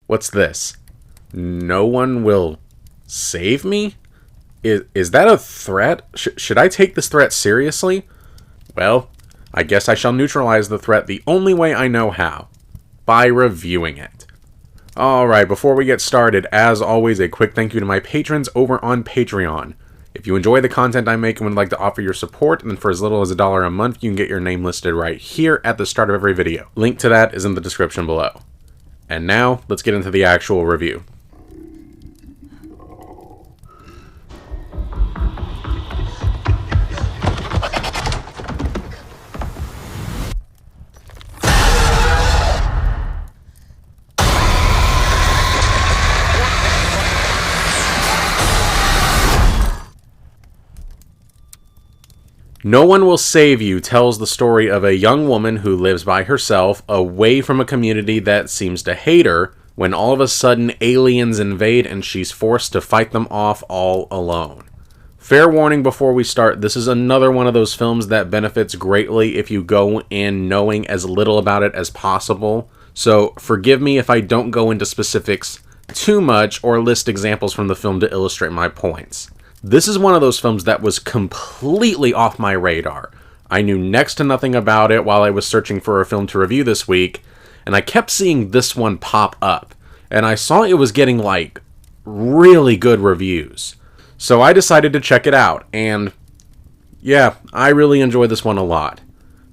What's this? No one will save me? Is that a threat? Should I take this threat seriously? Well, I guess I shall neutralize the threat the only way I know how. By reviewing it. Alright, before we get started, as always, a quick thank you to my patrons over on Patreon. If you enjoy the content I make and would like to offer your support, then for as little as $1 a month, you can get your name listed right here at the start of every video. Link to that is in the description below. And now, let's get into the actual review. No One Will Save You tells the story of a young woman who lives by herself, away from a community that seems to hate her, when all of a sudden aliens invade and she's forced to fight them off all alone. Fair warning before we start, this is another one of those films that benefits greatly if you go in knowing as little about it as possible, so forgive me if I don't go into specifics too much or list examples from the film to illustrate my points. This is one of those films that was completely off my radar. I knew next to nothing about it while I was searching for a film to review this week, and I kept seeing this one pop up, and I saw it was getting, really good reviews. So I decided to check it out, and yeah, I really enjoyed this one a lot.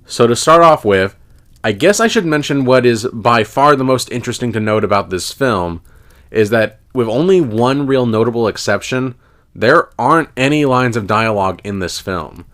So to start off with, I guess I should mention what is by far the most interesting to note about this film, is that with only one real notable exception, there aren't any lines of dialogue in this film.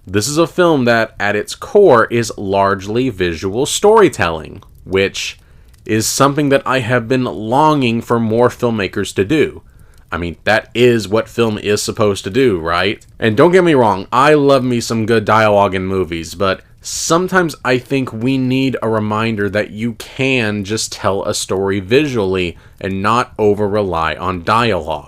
This is a film that, at its core, is largely visual storytelling, which is something that I have been longing for more filmmakers to do. I mean, that is what film is supposed to do, right? And don't get me wrong, I love me some good dialogue in movies, but sometimes I think we need a reminder that you can just tell a story visually and not over-rely on dialogue.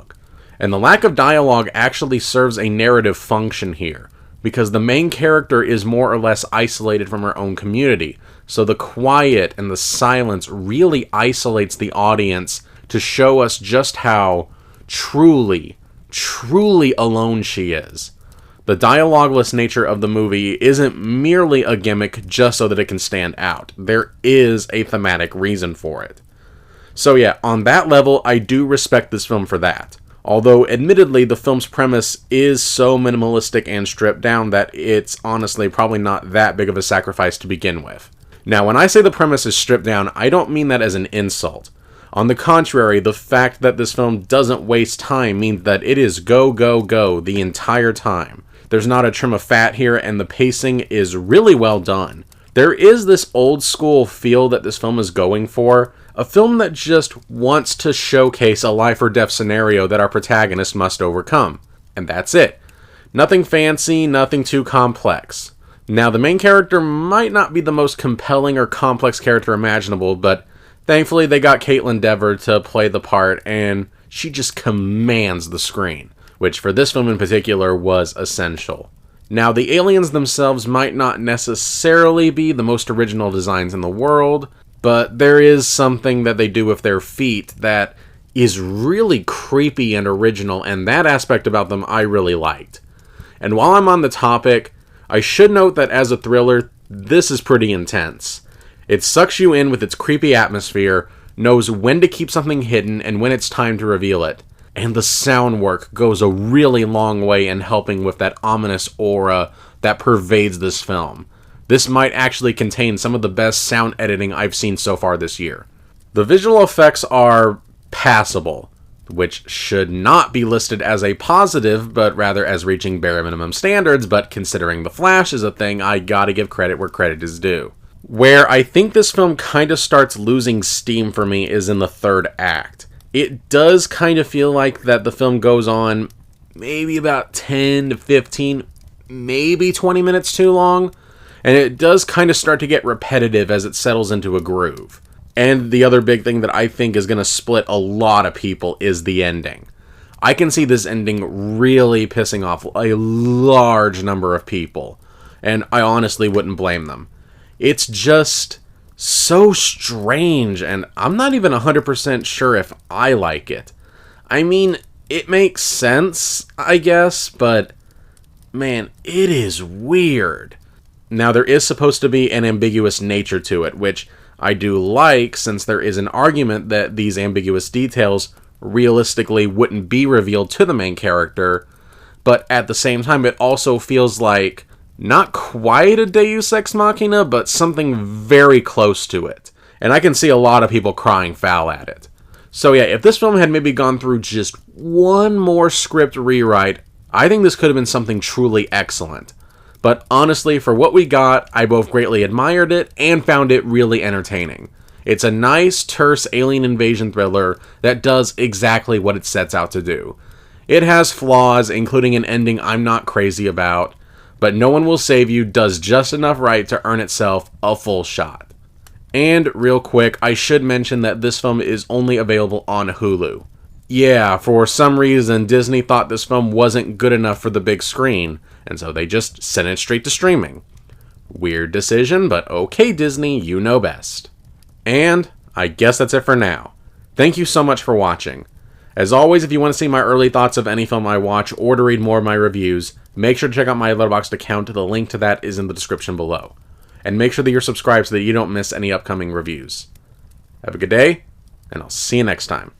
And the lack of dialogue actually serves a narrative function here, because the main character is more or less isolated from her own community, so the quiet and the silence really isolates the audience to show us just how truly alone she is. The dialogueless nature of the movie isn't merely a gimmick just so that it can stand out. There is a thematic reason for it. So yeah, on that level, I do respect this film for that. Although, admittedly, the film's premise is so minimalistic and stripped down that it's honestly probably not that big of a sacrifice to begin with. Now, when I say the premise is stripped down, I don't mean that as an insult. On the contrary, the fact that this film doesn't waste time means that it is go, go, go the entire time. There's not a trim of fat here, and the pacing is really well done. There is this old school feel that this film is going for, a film that just wants to showcase a life or death scenario that our protagonist must overcome. And that's it. Nothing fancy, nothing too complex. Now, the main character might not be the most compelling or complex character imaginable, but thankfully they got Kaitlyn Dever to play the part, and she just commands the screen, which for this film in particular was essential. Now, the aliens themselves might not necessarily be the most original designs in the world, but there is something that they do with their feet that is really creepy and original, and that aspect about them I really liked. And while I'm on the topic, I should note that as a thriller, this is pretty intense. It sucks you in with its creepy atmosphere, knows when to keep something hidden and when it's time to reveal it. And the sound work goes a really long way in helping with that ominous aura that pervades this film. This might actually contain some of the best sound editing I've seen so far this year. The visual effects are passable, which should not be listed as a positive, but rather as reaching bare minimum standards, but considering The Flash is a thing, I gotta give credit where credit is due. Where I think this film kind of starts losing steam for me is in the third act. It does kind of feel like that the film goes on maybe about 10 to 15, maybe 20 minutes too long, and it does kind of start to get repetitive as it settles into a groove. And the other big thing that I think is going to split a lot of people is the ending. I can see this ending really pissing off a large number of people, and I honestly wouldn't blame them. It's just so strange, and I'm not even 100% sure if I like it. I mean, it makes sense, I guess, but man, it is weird. Now, there is supposed to be an ambiguous nature to it, which I do like, since there is an argument that these ambiguous details realistically wouldn't be revealed to the main character, but at the same time, it also feels like not quite a Deus Ex Machina, but something very close to it. And I can see a lot of people crying foul at it. So yeah, if this film had maybe gone through just one more script rewrite, I think this could have been something truly excellent. But honestly, for what we got, I both greatly admired it and found it really entertaining. It's a nice, terse alien invasion thriller that does exactly what it sets out to do. It has flaws, including an ending I'm not crazy about, but No One Will Save You does just enough right to earn itself a full shot. And real quick, I should mention that this film is only available on Hulu. Yeah, for some reason, Disney thought this film wasn't good enough for the big screen, and so they just sent it straight to streaming. Weird decision, but okay, Disney, you know best. And I guess that's it for now. Thank you so much for watching. As always, if you want to see my early thoughts of any film I watch or to read more of my reviews, make sure to check out my Letterboxd account. The link to that is in the description below. And make sure that you're subscribed so that you don't miss any upcoming reviews. Have a good day, and I'll see you next time.